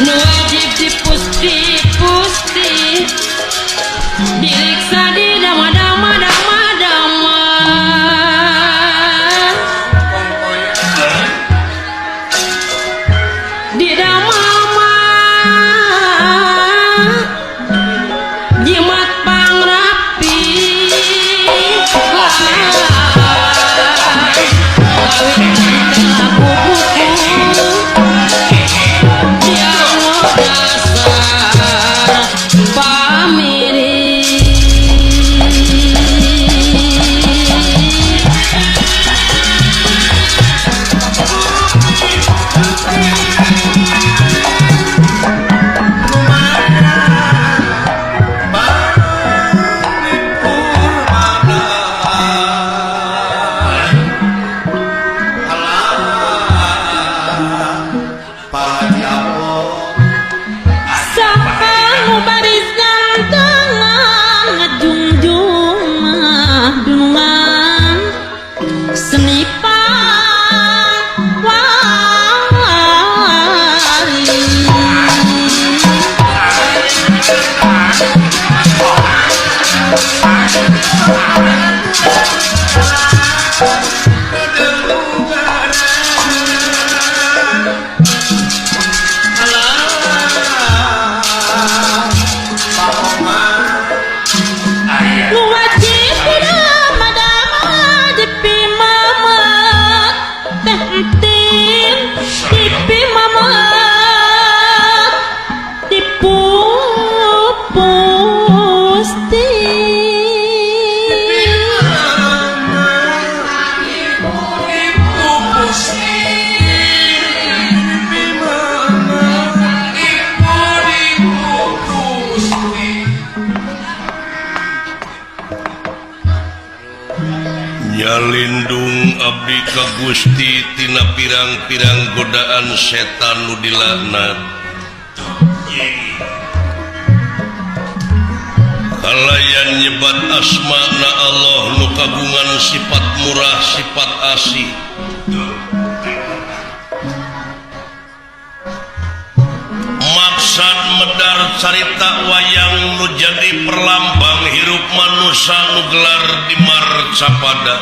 nu wajib dipusti diriksa di dama-dama di dama jimat pangrapi lindung abdi ka Gusti tina pirang-pirang godaan setan nu dilaknat kalayan nyebat asmana Allah nu kagungan sifat murah sifat asih maksad medar carita wayang nu jadi perlambang hirup manusia nu gelar di marcapada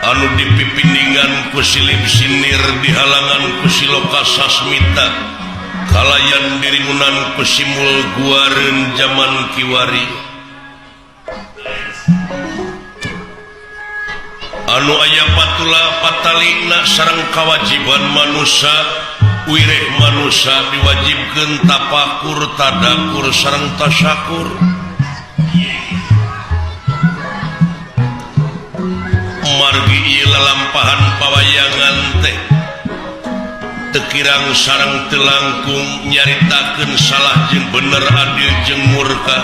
anu dipipindingan ku silip sinir dihalangan ku siloka sasmita kalayan dirimunan ku simul guareun zaman kiwari anu aya patula patalina sareng kawajiban manusia wireh manusia diwajibkeun tapakur tadakur sareng tasyakur margi ieu lalampahan pawayangan teh teu kirang sareng teu langkung nyaritakeun salah jeung bener adil jeung murka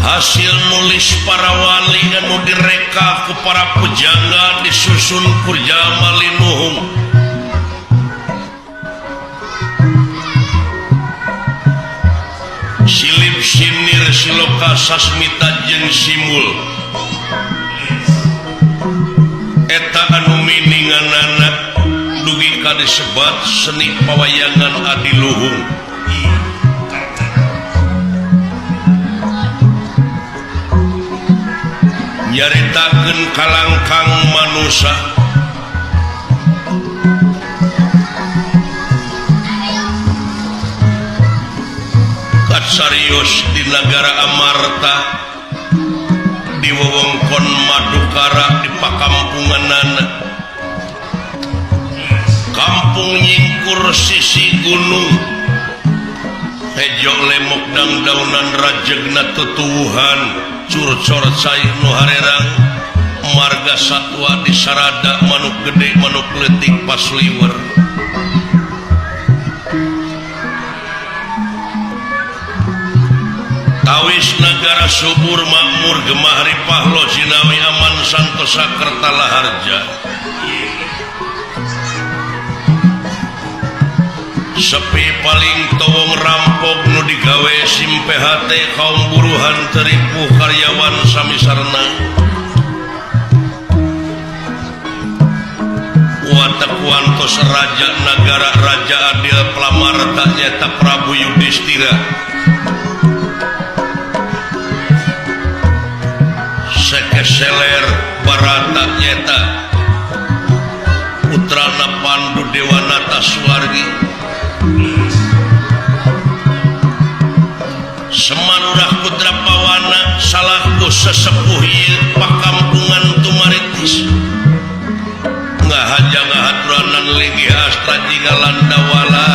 hasil nulis para wali anu direka ku para pujangga disusun ku jamali nuhung silip sinir siloka sasmita jeung simul eta anu mininganana dugi ka disebat seni pawayangan adiluhung nyaritakeun kalangkang manusia katsarios di negara Amarta di wewengkon Madukara di pakampunganana kampung nyingkur sisi gunung hejo lemok dangdaunan rajegna tutuwuhan curcor cai nu harerang marga satwa di sarada manuk gede manuk leutik pasliwer tawis negara subur makmur gemah ripah lo jinawi aman santosa kertala harja sepi paling towong rampok nu digawe simpe hate kaum buruhan teripu karyawan samisarna Semaros Raja Nagara Raja Adil pelamar tak nyata Prabu Yudhistira Sekeseler Barata nyata putrana Pandu Dewanata Suwargi Semanurah Putra Pawana salahku sesepuh ieu pakampungan tumaritis ngahaja ngahaturanan linggih astra jingga landawala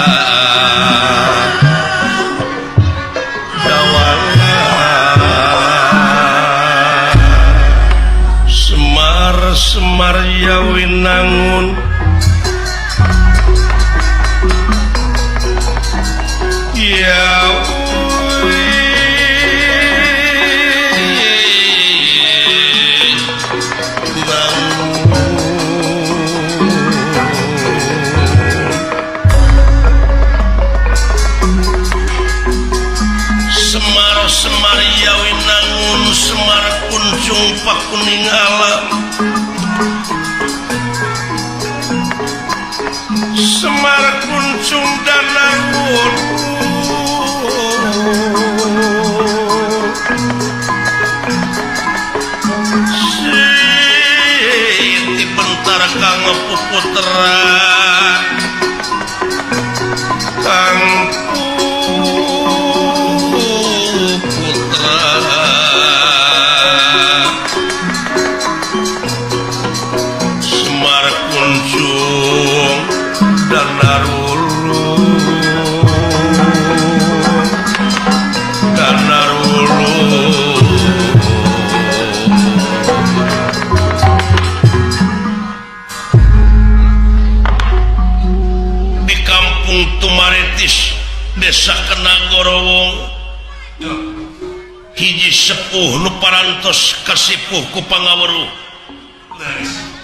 Semar Yawinangun Semar Yawinangun Semar Kuncung Pakuning Alam Semar Kuncung Danangun Siti bentar Kang Puputra Kang Desa Kenagorowong hiji sepuh nu parantos kasipuh ku pangaweruh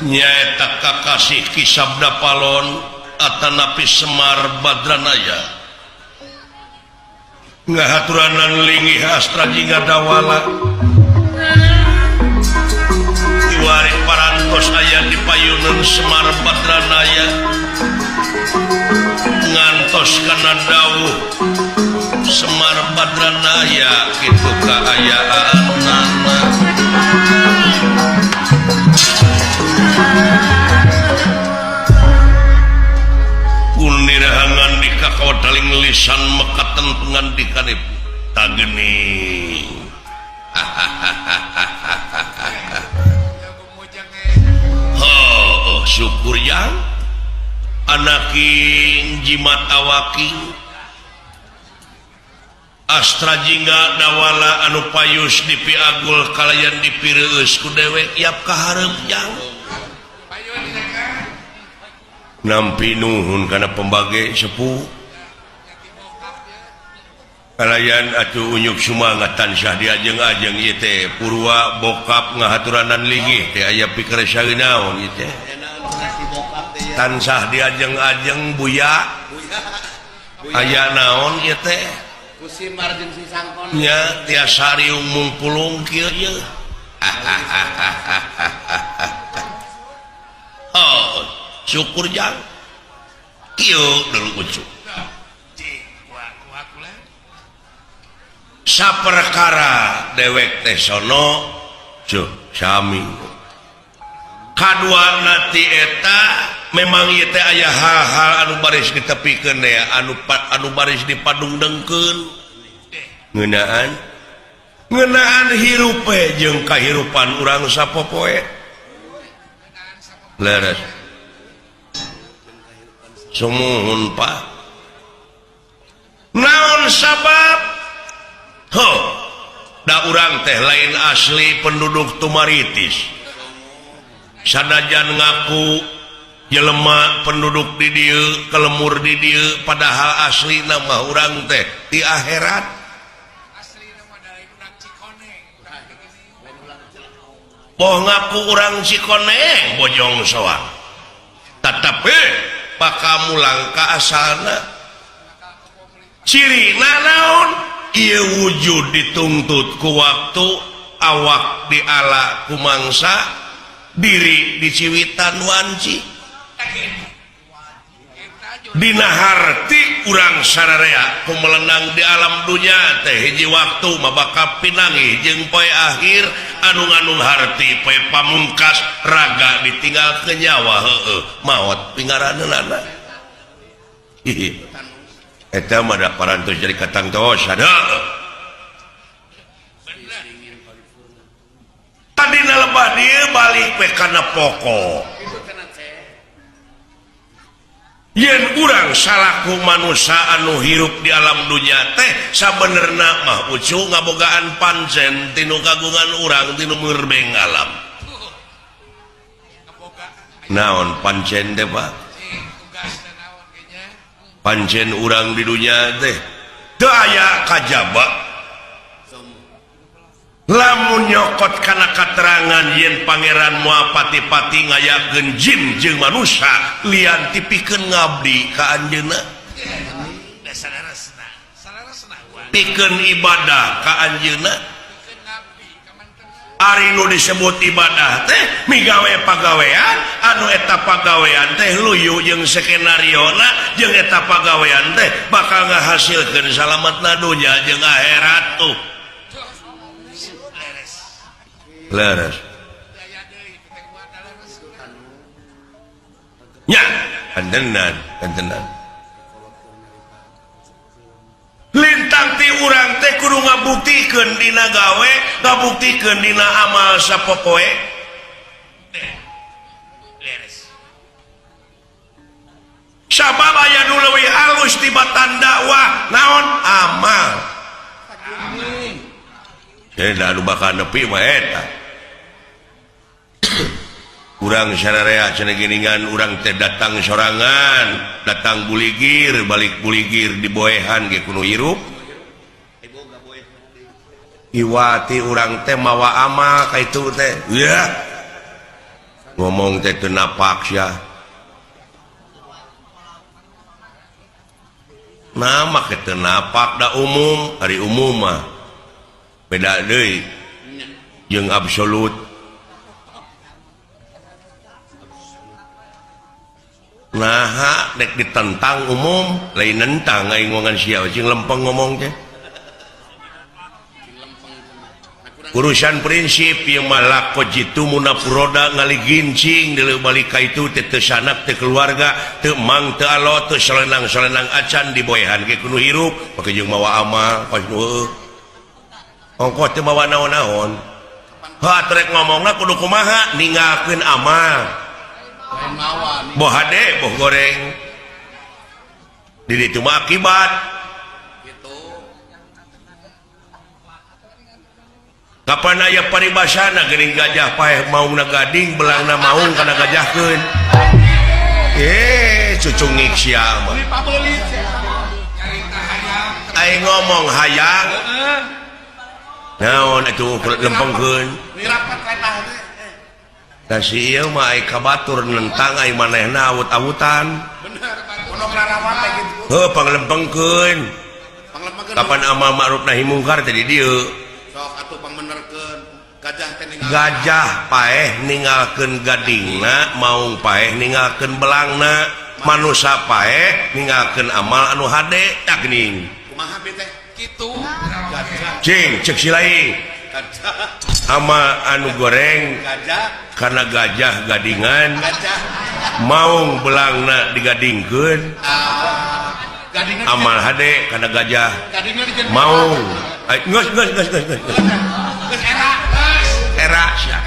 nyaeta kakasih Ki Sabda Palon atanapi Semar Badranaya ngahaturanan linggih astra jingga dawala iwari parantos aya di payunan Semar Badranaya ngantos kana dawuh Semar Badranaya kitu kaayaanna kunirahangan di kakawadaling lisan mekaten pengandikanipun tageni syukur yang anaking jimat awaking astra jingga dawala anu payus di piagul kalayan dipireus ku dewek yap kaharep yang nampi nuhun kana pembage sepuh kalayan atuh unyuk sumangat tansah diajeng-ajeng ieu teh purwa bokap ngahaturanan linggih teh aya pikeun naon ieu teh tansah diajeng-ajeng buya aya naon ieu teh kusimar jeung si sangkon nya tiasa riung mungpulung kieu ye oh syukur jang kieu deuleu ucuk saperkara dewek teh sono cuh sami kadua nati eta memang ieu teh aya hal-hal anu baris ditepikeun ya anu baris dipadungdengkeun ngeunaan hirupe jeung kahirupan urang sapopoe leres sumuhun Pak naon sabab da urang teh lain asli penduduk Tumaritis sanajan ngaku jelema penduduk di dieu kelemur di dieu padahal asli nama urang teh di akhirat asli nama dari urang Cikoneng poh ngaku urang Cikoneng bojong soang tetapi pakamulang ka asalna cirina naon ieu wujud dituntut ku waktu awak diala ku mangsa diri diciwitan wanci dina harti urang sararea kumelenang di alam dunia teh hiji waktu mabaka pinangi jeung poe akhir anu harti poe pamungkas raga ditinggal ke nyawa maot pingaraneunana eta mah da parantos jadi katang tos ada tadina lebah dieu balik we kana pokok yen urang salaku manusia anu hirup di alam dunia teh sabenerna mah ucu ngabogaan pancen tinu kagungan urang tinu merbeng alam naon pancen teh Pak pancen urang di dunia teh teu aya kajaba lamun nyokot kana katerangan yen pangeran moal pati-pati ngayakeun jin jeung manusia lian tipikeun ngabdi ka anjeunna pikeun ibadah ka anjeunna ari nu disebut ibadah teh migawe pagawean anu eta pagawean teh luyu jeung skenariona jeung eta pagawean teh bakal ngahasilkeun salametna dunya jeung akhirat tuh leres nya kantenan lintang ti urang teh kudu ngabuktikeun dina gawe ngabuktikeun dina amal sapopoe leres sabab aya nu leuwih alus tibatan dakwah naon amal da anu bakal nepi mah eta urang sararea cenah geuningan urang teh datang sorangan datang buligir balik buligir diboehan ge kudu hirup iwati urang teh mawa amal ka itu teh ya ngomong teh teu napak sia nama ke teu napak da umum ari umum mah beda deui jeung absolut nah dek ditentang umum lain nentang aing ngomongan sia jeung lempeng ngomong teh urusan prinsip yang malako jitu munapuroda ngali gincing deuleu balik ka itu teh teu sanak teu keluarga teu mang teu alo teu solenang-solenang acan diboehan ge kudu hirup pake jeung mawa amal pas nu ongkos teu mawa naon-naon trek ngomongna kudu kumaha ninggalkeun amal boh hade boh goreng di ditu mah akibat kapan aya paribasana geuning gajah paeh maungna gading belangna maung kana gajahkeun cucungik sia mah aing ngomong hayang naon atuh lempengkeun da si ieu mah ai kabatur nentang ai manehna awut-awutan heuh panglempengkeun kapan amal ma'ruf nahi mungkar teh di dieu sok atuh pangmenerkeun gajah paeh ninggalkeun gadingna maung paeh ninggalkeun belangna manusia paeh ninggalkeun amal anu hade tak geuning kumaha teh kitu cing cek silaing amal anu goreng karena gajah gadingan maung belangna digadingkeun amal hade karena gajah maung geus era sia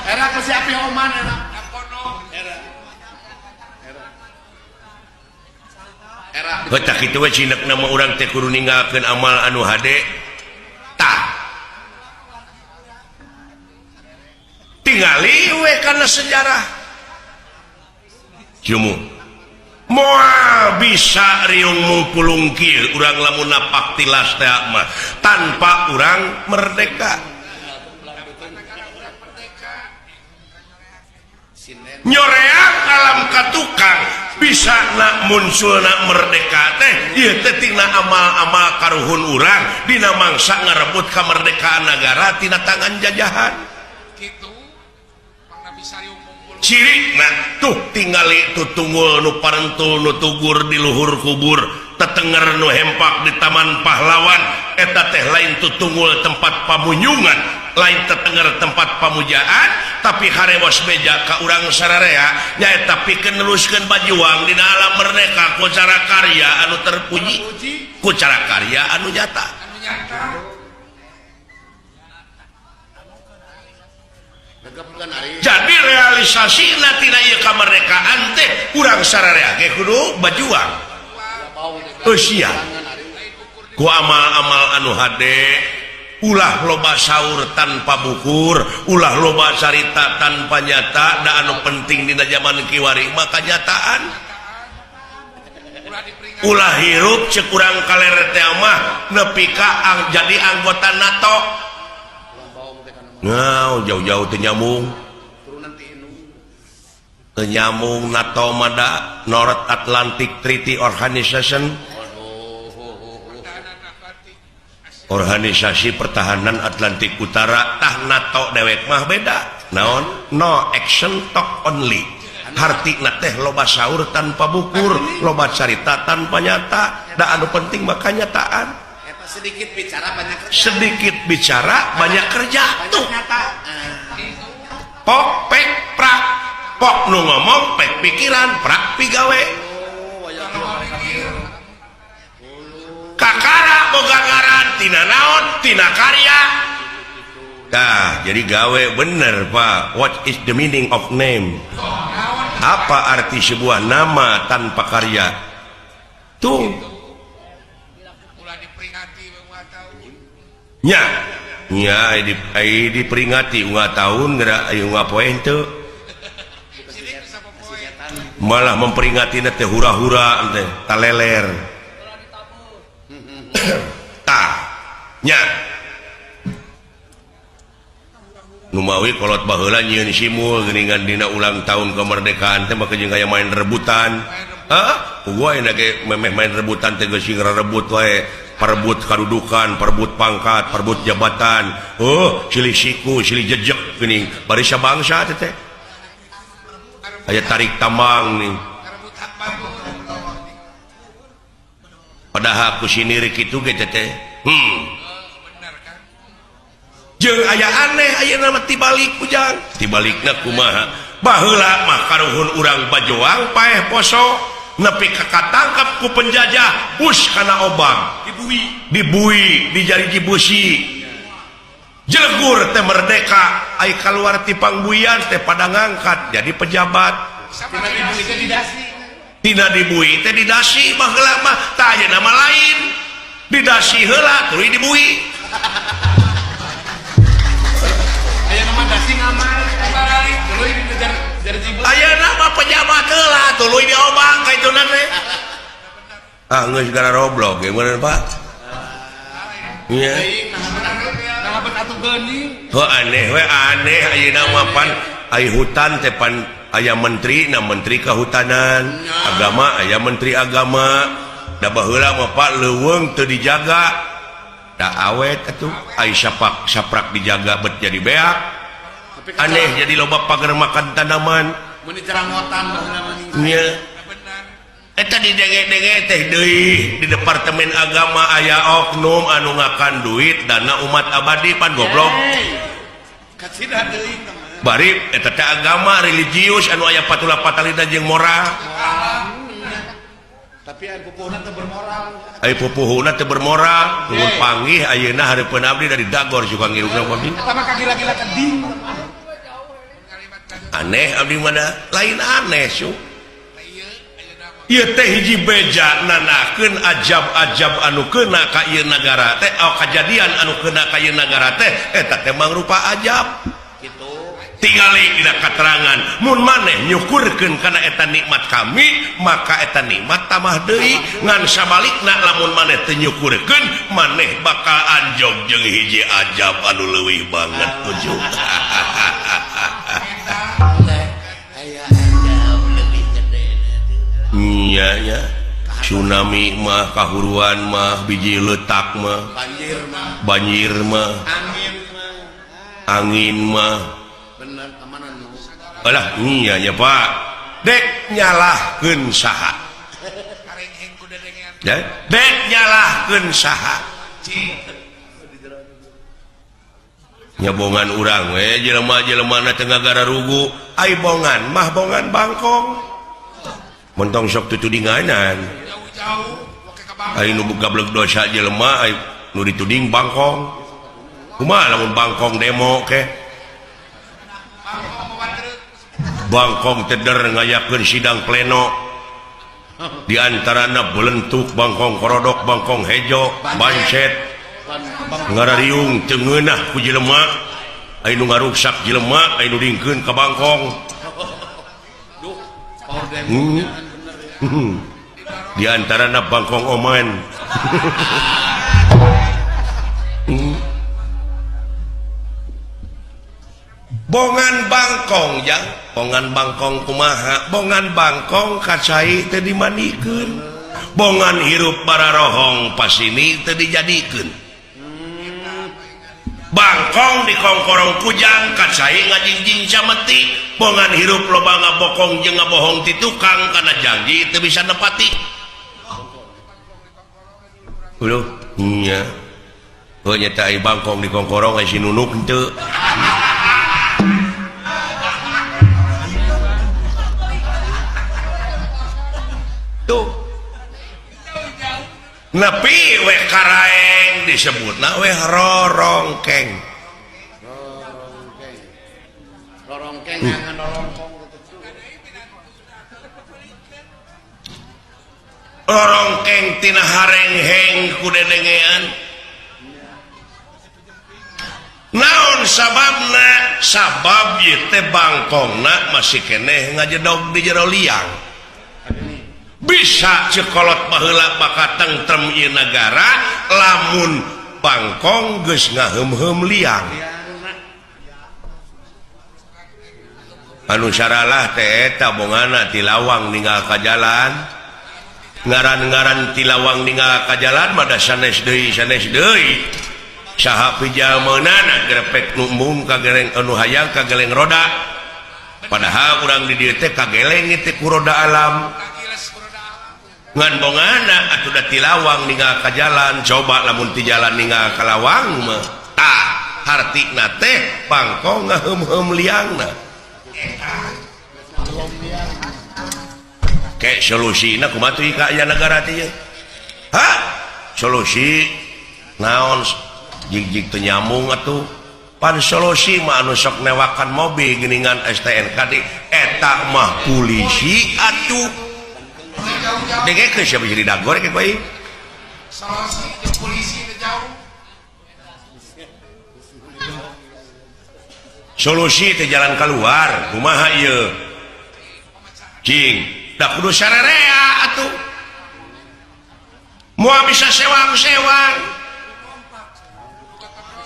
era ku si api oman era eta kitu we cinek nama urang teh kudu ninggalkeun amal anu hade tah tingali we kana sejarah jumu moal bisa riung mungkulung kieu urang lamun napak tilas teh mah tanpa urang merdeka nyoreak alam katukang bisa nak munculna merdeka teh ieu teh tina amal-amal karuhun urang dina mangsa ngarebut kamerdekaan negara tina tangan jajahan kitu pangna bisa riung ciri tuh tinggali tuh tunggul nu parentul nu tugur di luhur kubur tetenger nu hempak di Taman Pahlawan eta teh lain tuh tunggul tempat pamunyungan lain tetenger tempat pamujaan tapi harewas beja ka urang sararea nyaeta pikeun neluskeun bajuang dina alam merdeka ku cara karya anu terpuji ku cara karya anu nyata jadi realisasi tina ieu kamardekaan teh urang sararea ge kudu bajuang sia ku amal-amal anu hade ulah loba saur tanpa bukur ulah loba carita tanpa nyata da anu penting dina zaman kiwari maka nyataan ulah hirup cek urang kaler teh mah nepi ka jadi anggota NATO ngau jauh-jauh teu nyamung NATO mada North Atlantic Treaty Organization Organisasi Pertahanan Atlantik Utara tah NATO dewek mah beda naon no action talk only hartina teh loba saur tanpa bukur loba carita tanpa nyata da anu penting maka nyataan sedikit bicara banyak kerja tuh pok pek prak pok nu ngomong pek pikiran prak pigawe kakara boga ngaran tina naon tina karya jadi gawe bener Pak. What is the meaning of name? Apa arti sebuah nama tanpa karya tuh nya diperingati unggah tahun gerak ayo unggah poe teu malah memperingati teh hura-hura teh taleler nya numawi kolot baheula nyieun simul geuningan dina ulang tahun kemerdekaan teh maka jeung aya main rebutan gua enak ge memeh main rebutan teh geus ngarebut wae perebut kadudukan perebut pangkat perebut jabatan silih siku silih jejeg geuning bari sabangsa teh aya tarik tambang nih padahal aku siniri kitu ge teh jeung aya aneh aya nama tibalik ujang tibalikna kumaha baheula mah karuhun urang bajoang paeh poso nepi kakatangkap ku penjajah bus kana obang dibui dijari busi jegur teh merdeka ai kaluar ti pangbuian teh pada ngangkat jadi pejabat tina dibui teh didasi baheula mah tah aya nama lain didasi heula tuluy dibui aya nama dasi ngamal balik tuluy dikejar jibul aya nama pejabat heula tuluy diobang ka itunan teh geus gara roblog ge meureun Pak nya ngabat atuh geuning aneh we aneh ayeuna mah pan aya hutan teh pan aya menteri menteri kehutanan agama aya menteri agama da baheula mah Pak leuweung teu dijaga da awet atuh ai saprak dijaga bet jadi beak aneh jadi loba pager makan tanaman mun dicerangotan baheula nya eta didenge-denge teh deui di departemen agama aya oknum anu ngakan duit dana umat abadi pan goblok kacida deui bari eta teh agama religius anu aya patula patalina jeung moral tapi aya pupuhna teu bermoral nuhun panggih ayeuna hareupeun abdi dari Dagor suka ngirungna abdi eta mah kagila-gila keding aneh abdi mana lain aneh su ieu teh hiji beja nanakeun ajab-ajab anu keuna ka ieu nagara teh kajadian anu keuna ka ieu nagara teh eta teh mangrupa ajab tingali dina katerangan mun maneh nyukurkeun kana eta nikmat kami maka eta nikmat tamah deui ngan sabalikna lamun maneh teu nyukurkeun maneh bakal anjog jeung hiji ajab anu leuwih banget ujug nya tsunami mah kahuruan mah biji leutak mah banjir mah angin mah alah iya nya Pak dek nyalahkeun saha dek nyalahkeun saha nyabongan urang we jelema-jelemana teu ngagara rugu ai bongan mah bongan bangkong mentong sok tutudinganan ai nu gablek dosa jelema ai nu dituding bangkong kumaha lamun bangkong demo ke bangkong teder ngayakeun sidang pleno di antarana belentuk bangkong korodok bangkong hejo bancet ngarariung teu ngeunah ku jelema anu ngaruksak jelema anu dingkeun ka bangkong di antarana bangkong oman bongan bangkong jang bongan bangkong kumaha bongan bangkong kacai teu dimanikeun bongan hirup pararohong pasini teu dijadikeun bangkong di kongkorong kujang kacai ngajingjing cameti bongan hirup loba ngabokong jeung ngabohong ti tukang kana janji teu bisa nepati uluh nya oh nyata ai bangkong di kongkorong ai sinunuk henteu tuh nepi we karaeng disebutna we rorongkeng ngangan rorongkong rorongkeng tina harengheng ku dedengean naon sababna sabab ieu teh bangkongna masih keneh ngajedog di jero liang bisa cekolot baheula baka tentrem ieu nagara lamun bangkong geus ngaheum-heum liang anu saralah teh eta bongana ti lawang ninggal ka jalan ngaran-ngaran ti lawang ninggal ka jalan mah sanes deui saha pijalmeunana grepek nu embung ka geleng anu hayang ka geleng roda padahal urang di dieu teh kageleng teh ku roda alam ngan bongana atuh da tilawang ninggal ka jalan coba lamun ti jalan ninggal ka lawang mah tah hartina teh bangkong ngaheum-heum liangna ke solusina kumaha teh ka aya nagara teh ha solusi naon jig-jig teu nyambung atuh pan solusi mah anu sok newakan mobil geuningan STNK eta mah polisi atuh dege ke siapa jadi dagor ke bayi solusi ke polisi ke jauh solusi ke jalan keluar kumaha ieu cing da kudu sararea atuh moal bisa sewang-sewang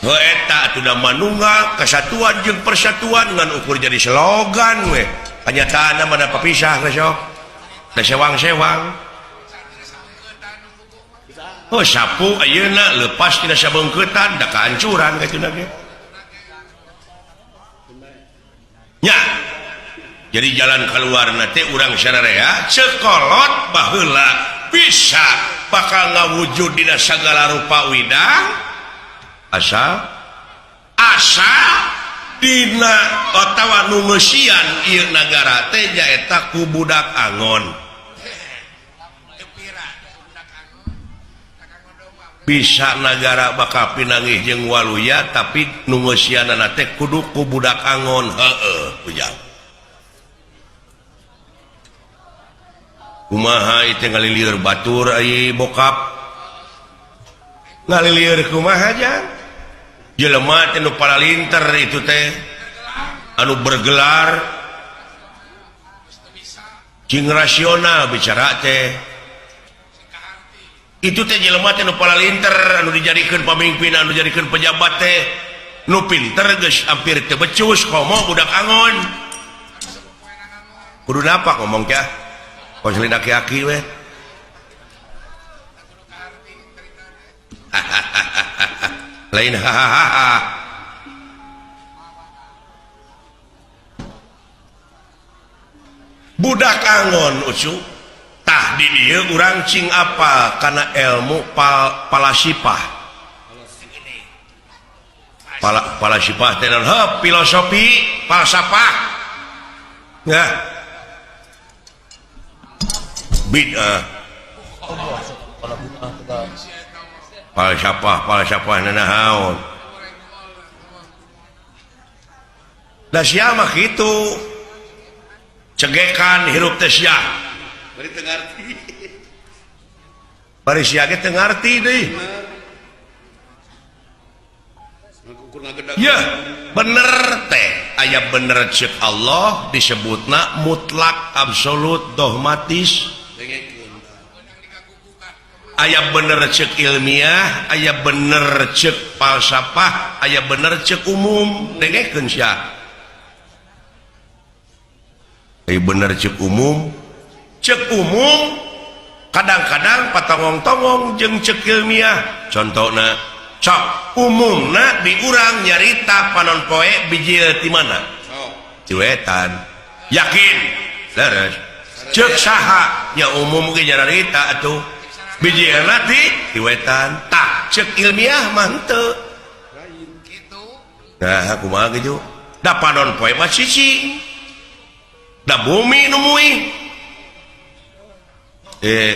heuh eta atuh da manunggal kesatuan jeung persatuan ngan ukur jadi slogan we kanyataanna mah papisah geus sok da sewang-sewang oh sapu ayeuna lepas tina sabeungkeutan da kahancuran kitu ge nya jadi jalan keluarna teh urang sararea cekolot baheula bisa bakal ngawujud dina sagala rupa widang asal dina otawa nu meusian ieu nagara teh nyaeta ku budak angon bisa negara bakal pinangih jeung waluya tapi nu ngeusianana teh kudu ku budak angon heueuh ujang kumaha ieu ngalilir batur ai bokap ngalilir kumaha jang jelema teh nu palalinter itu teh anu bergelar cing rasional bicara teh itu teh jelema teh nu palalinter anu dijadikeun pamimpin anu dijadikeun pejabat teh nu pinter geus hampir teu becus komo budak angon kudu napa ngomong teh konselin aki-aki we lain hahaha budak angon ucu tah di dia urang cing apa karena ilmu palasipah palasipah teh filosofi falsafah ya bid'ah falsafah nanahaun da sia mah kitu cegekan hirup teh sia bari teu ngarti bari sia ge teu ngarti deui ya bener teh aya bener ceuk Allah disebutna mutlak absolut dogmatis aya bener ceuk ilmiah aya bener ceuk falsafah aya bener ceuk umum dengekeun sia aya bener ceuk umum kadang-kadang patongong-tongong jeung ceuk ilmiah contohna sok umumna di urang nyarita panon poe biji ti mana ti wetan yakin leres ceuk saha nya umum ge nyarita atuh biji ti wetan tak ceuk ilmiah mah henteu nah kumaha kitu da panon poe mah cicing da bumi nu muih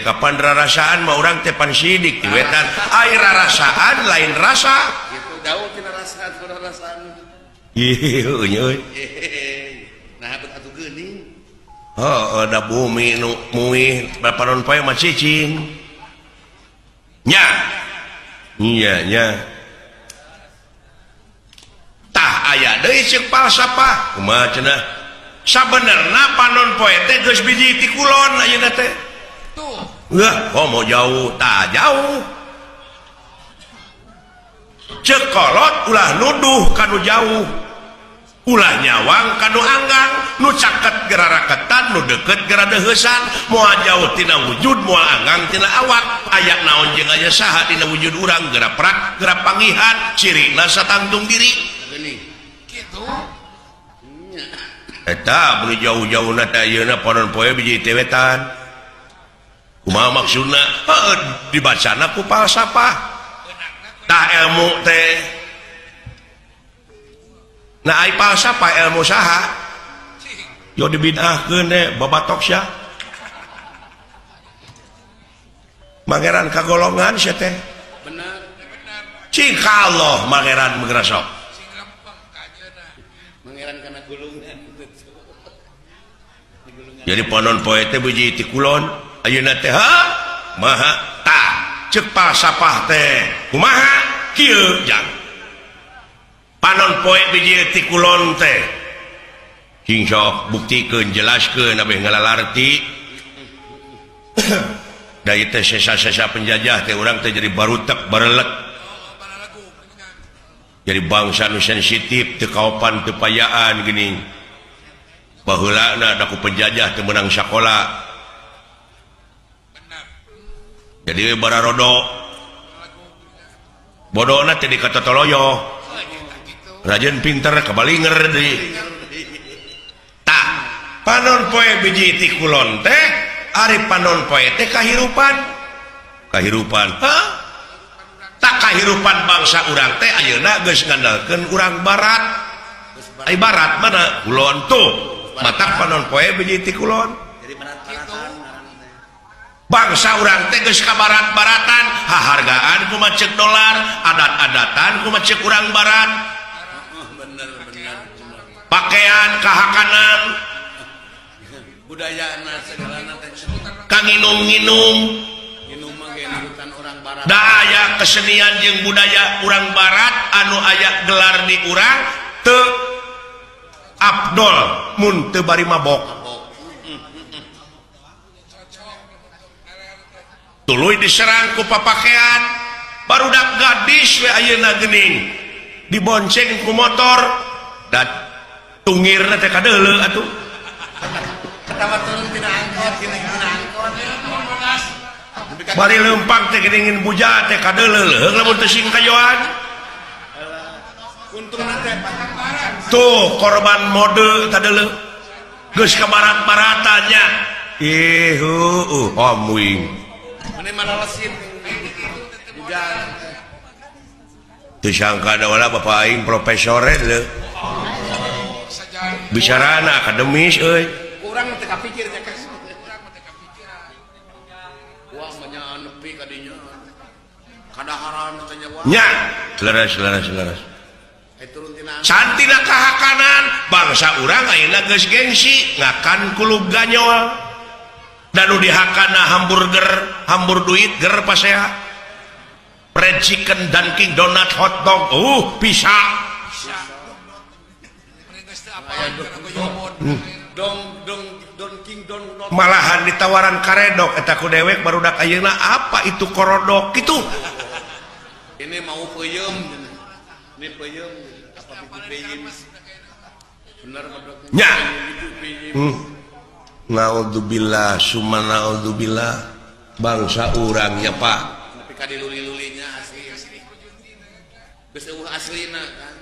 kapan rarasaan mah urang teh pan sidik di wetan air rarasaan lain rasa gitu jauh tina rasaan ieu euy nah bet atuh geuning da bumi nu muih panon poe mah cicing nya iya nya tah aya deui ceuk falsafah kumaha cenah sabenerna panon poe teh geus biji ti kulon ayeuna teh mau jauh tak jauh cekolot ulah nuduh kanu jauh ulah nyawang kanu anggang nu caket gera raketan nu deket gera deheusan moal jauh tina wujud moal anggang tina awak aya naon jeung aya saha dina wujud urang gera prak gera pangihan cirina satangtung diri kitu eta beli jauh-jauhna teh ayeuna panon poe biji teh wetan kumaha maksudna dibacana ku falsafah tah ilmu teh nah ai falsafah ilmu saha yo dibid'ahkeun teh babatok sia mangeran kagolongan sia teh bener cing ka Allah mangeran mengrasok sing rempeng ka ajeuna mangeran kana gulungan jadi panon poe teh biji ti kulon ayeuna teh maha tah ceuk falsafah teh kumaha kieu jang panon poe biji ti kulon teh cing sok buktikeun jelaskeun abeh ngalalarti da ieu teh sesa-sesa penjajah teh urang teh jadi barutek barelek jadi bangsa nu sensitif teu kaopan teu payaan geuning baheulana da ku penjajah teu meunang sakola jadi bararodo bodona teh dikatotoloyo rajen pinter kabalinger deui tah panon poe biji ti kulon teh ari panon poe teh kahirupan tak kahirupan bangsa urang teh ayeuna geus ngandalkeun urang barat ai barat mana kulon tuh matak panon poe biji ti kulon bangsa urang teh geus ka barat-baratan hahargaan kumaha ceuk dolar adat-adatan kumaha ceuk urang barat pakaian kahakanan budayana segalana teh ka nginum-nginum mah ge nurutan urang barat da aya kesenian jeung budaya urang barat anu aya gelar di urang teu afdol mun teu bari mabok tuluy diserang ku papakean barudak gadis we ayeuna geuning dibonceng ku motor dan tungirna teh kadeuleu atuh pertama turun tina angkot tina angkot bari leumpang teh geuning buja teh kadeuleu leuheung lamun teu sing kayoan untungna teh tuh korban mode kadeuleu geus ka barat-baratannya muing ini mana lesin teu sangka da wala bapak aing profesor le bicarana akademis euy urang teu kapikir teh kan wah manya nepi ka dinya kadaharan teh nya nya leres cantina kahakanan bangsa urang ayeuna geus gengsi ngakan kulub ganyol dan nu dihakana hambur duit ger pasea fried chicken Dunkin Donut hot dog bisa malahan ditawaran karedok eta ku dewek barudak ayeuna apa itu korodok gitu ini mau peuyeum ini peuyeum apa peuyeum bener nya naudzubillah summa naudzubillah bangsa urang ya Pak tapi ka diluli-lulinya asli geus eueuh aslina kan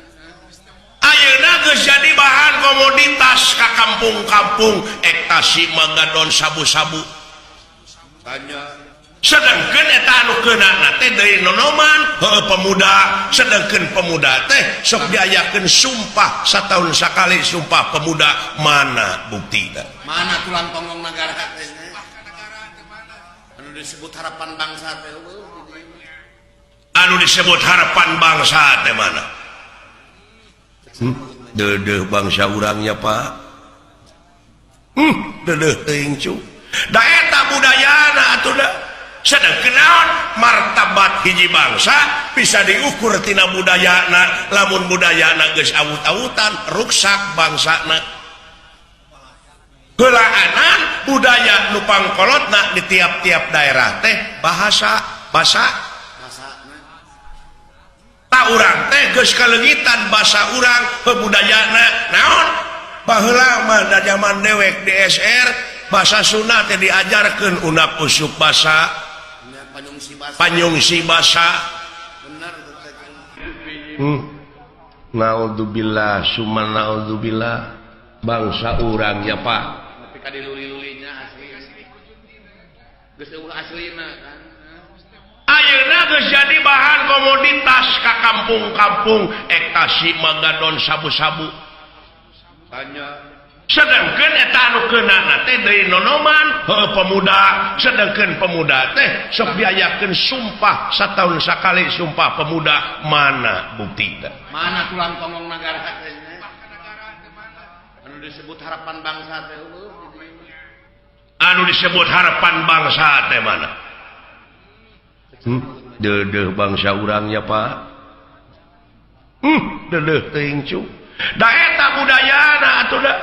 ayeuna geus jadi bahan komoditas ka kampung-kampung ektasi magadon sabu-sabu tanya sedangkan eta anu keunana teh deui nonoman pemuda sedangkan pemuda teh sok diayakeun sumpah satahun sakali sumpah pemuda mana buktina mana tulang tongong negara teh anu disebut harapan bangsa teh anu disebut harapan bangsa teh mana deudeuh bangsa urangnya Pak deudeuh teuing cu da eta budayana atuh da sedangkan naon martabat hiji bangsa bisa diukur tina budayana lamun budayana geus awut-awutan ruksak bangsana heulaanan budaya nu pangkolotna di tiap-tiap daerah teh bahasa ta urang teh geus kaleugitan basa urang pebudayana naon baheula mah da zaman dewek di SR bahasa Sunda teh diajarkeun unak usuk basa panyungsi basa bener naudzubillah summa naudzubillah bangsa urang ya Pak tapi ka diluli-lulinya asli geus eueuh aslina kan ayeuna geus jadi bahan komoditas ka kampung-kampung ektasi magadon sabu-sabu tanya sedangkan eta anu keunana teh deui nonoman pemuda sedangkan pemuda teh sok diayakeun sumpah satahun sakali sumpah pemuda mana buktina mana tulang tongong negara teh anu disebut harapan bangsa teh anu disebut harapan bangsa teh mana deudeuh bangsa urangnya Pak deudeuh teuing cu da eta budayana atuh da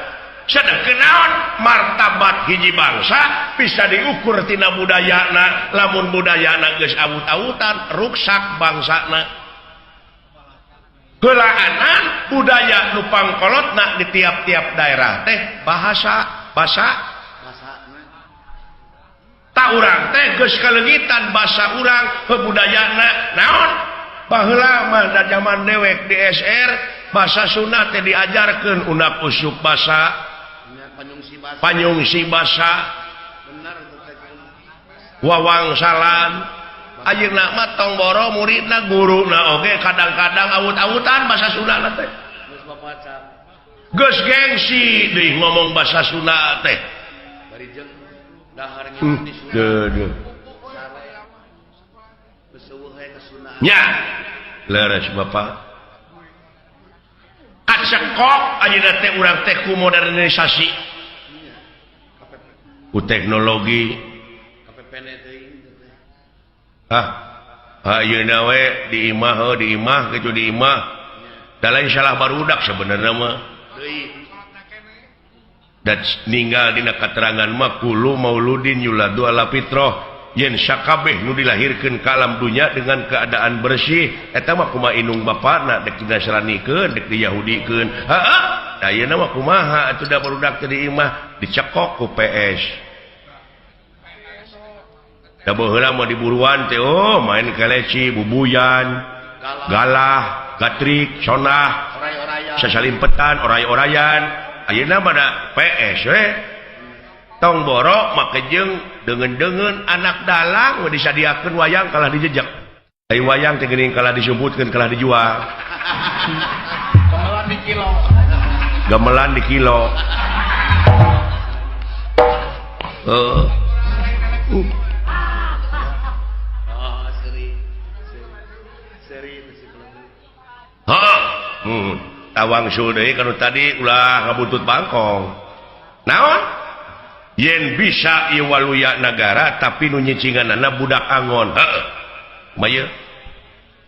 sedangkan naon martabat hiji bangsa bisa diukur tina budayana lamun budayana geus awut-awutan ruksak bangsana heulaanan budaya nu pangkolotna di tiap-tiap daerah teh bahasa ta urang teh geus kaleugitan basa urang pebudayana naon baheula mah da zaman dewek di SR bahasa Sunda teh diajarkeun unak usuk basa panyungsi basa bener wawangsalan ayeuna mah tong boro muridna guruna oge kadang-kadang awut-awutan basa Sunda teh geus bapaca geus gengsi deui ngomong basa Sunda teh bari jeung daharnya di Sunda deudeuh geus eueuh ka Sunda nya leres Bapak acekok ayeuna teh urang teh ku modernisasi ku teknologi KPPN teuing ayeuna we di imah kitu di imah da lain salah barudak sebenarnya mah deui dan ninggal dina katerangan mah kulu mauludin yuladu ala fitrah yen sakabeh nu dilahirkeun ka alam dunya dengan keadaan bersih eta mah kumaha inung bapana dek dinasranikeun dek diyahudikeun ayeuna mah kumaha atuh da barudak teh di imah dicekok ku PS da baheula mah diburuan teh main keleci bubuyan galah gatrik sonah sasalimpetan oray-orayan ayeuna pada PS we tong borok make jeung dengan anak dalang disadiakeun wayang kalah dijejak ai wayang teh geuning kalah disumputkeun kalah dijual gamelan di kilo tawang deui kanu tadi ulah ngabutut bangkong naon yen bisa ieu waluya nagara tapi nu nyicinganana budak angon heuh maya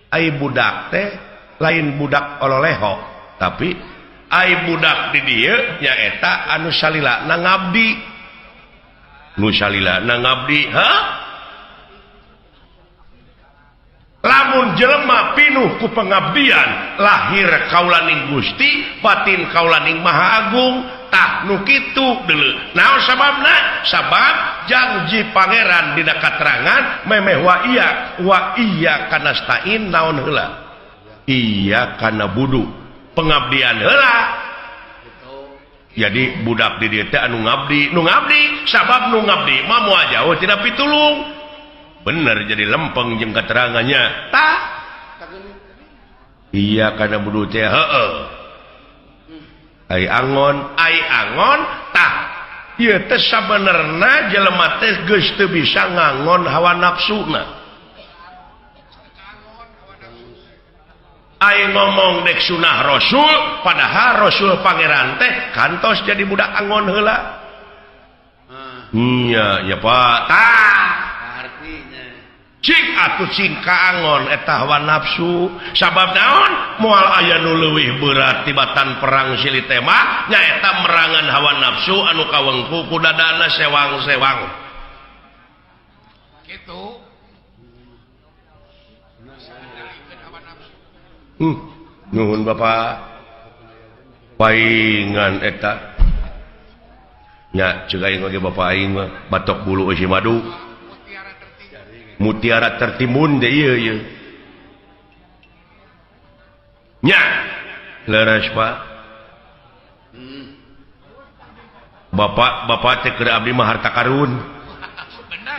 ai budak teh lain budak ololeho tapi ai budak di dieu nyaeta anu salila ngabdi nu salila ngabdi lamun jelema pinuh ku pengabdian lahir kaulaning Gusti batin kaulaning Maha Agung tah nu kitu deuleu naon sababna sabab janji pangeran dina katerangan memeh wa iya kana stain naon heula iya kana budu pengabdian heula jadi budak di dieu teh anu ngabdi sabab nu ngabdi mah moal jauh tina pitulung bener jadi lempeng jeung keterangannya tah iya kana budu teh heueuh ai angon tah ieu teh sabenerna jelema teh geus teu bisa ngangon hawa nafsuna ai ngomong dek sunah rasul padahal rasul pangeran teh kantos jadi budak angon heula nya Pak tah cing atuh cing kaangon eta hawa nafsu sabab naon moal aya nu leuwih berat tibatan perang silih teh mah nyaeta merangan hawa nafsu anu kawengku ku dadana sewang-sewang kitu nuhun Bapak paingan eta nya ceuk aing ge Bapak aing mah batok bulu eusi madu mutiara tertimbun deh iya nya leres Pak bapak teh keur abdi mah harta karun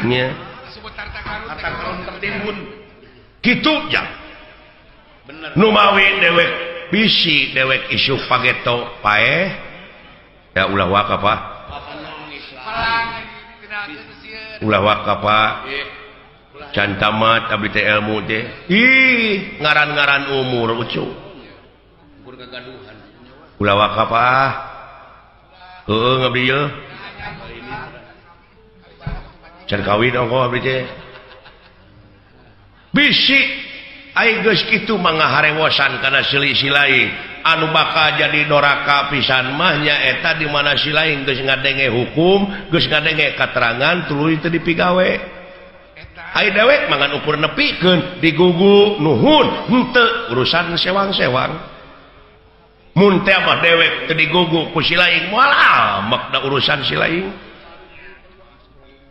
nya harta karun tertimbun kitu ya bener nu mawi dewek bisi dewek isu pageto paeh ya ulah waka Pak ulah waka Pak can tamat abdi teh ilmu teh ih ngaran-ngaran umur ucu umur gagaduhan ulah wakaf heueuh ngabdi yeuh can kawin ongko abdi teh bisi ai geus kitu mangaharewosan kana silih-silaing anu bakal jadi doraka pisan mah nyaeta di mana silaing geus ngadenge hukum geus ngadenge katerangan tuluy teu dipigawe ai dewek mangan ukur nepikeun digugu nuhun henteu urusan sewang-sewang mun teh mah dewek teu digugu ku silaing moal amek da urusan silaing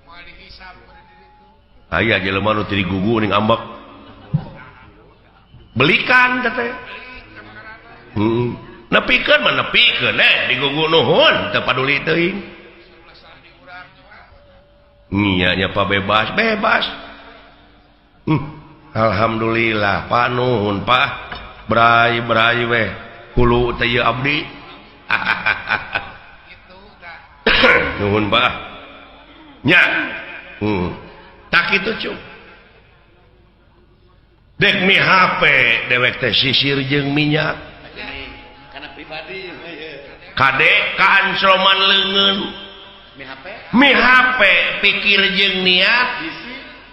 moal dihisab aya jelema nu teu digugu ning ambek belikan teh nepikeun mah nepikeun digugu nuhun teu paduli teuing nya Pak bebas alhamdulillah Pak nuhun Pak brai weh hulu teh ieu abdi nuhun Pak nya tak kitu cu dek mi HP dewek teh sisir jeung minyak kana pribadi kade kaansloman leungeun mi HP pikir jeung niat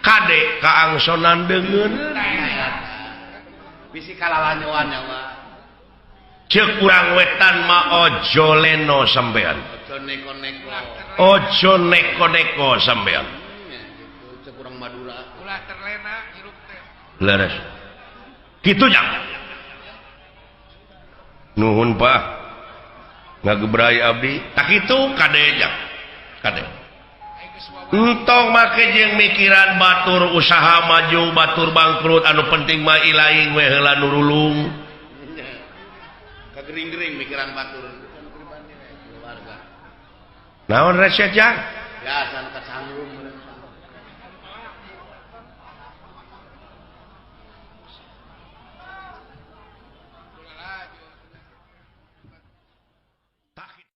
kade kaangsonan deungeun bisi kalalanyoan nyawa ceuk urang wetan mah ojo leno sampean ojo neko-neko sampean ceuk urang Madura ulah terlena hirup teh leres kitu nya nuhun Pak ngagebrai abdi tak kitu kade nya kade entong make jeung mikiran batur usaha maju batur bangkrut anu penting mah ilaing we heula nurulung kagering-gering mikiran batur naon resya jang ya san kacangrum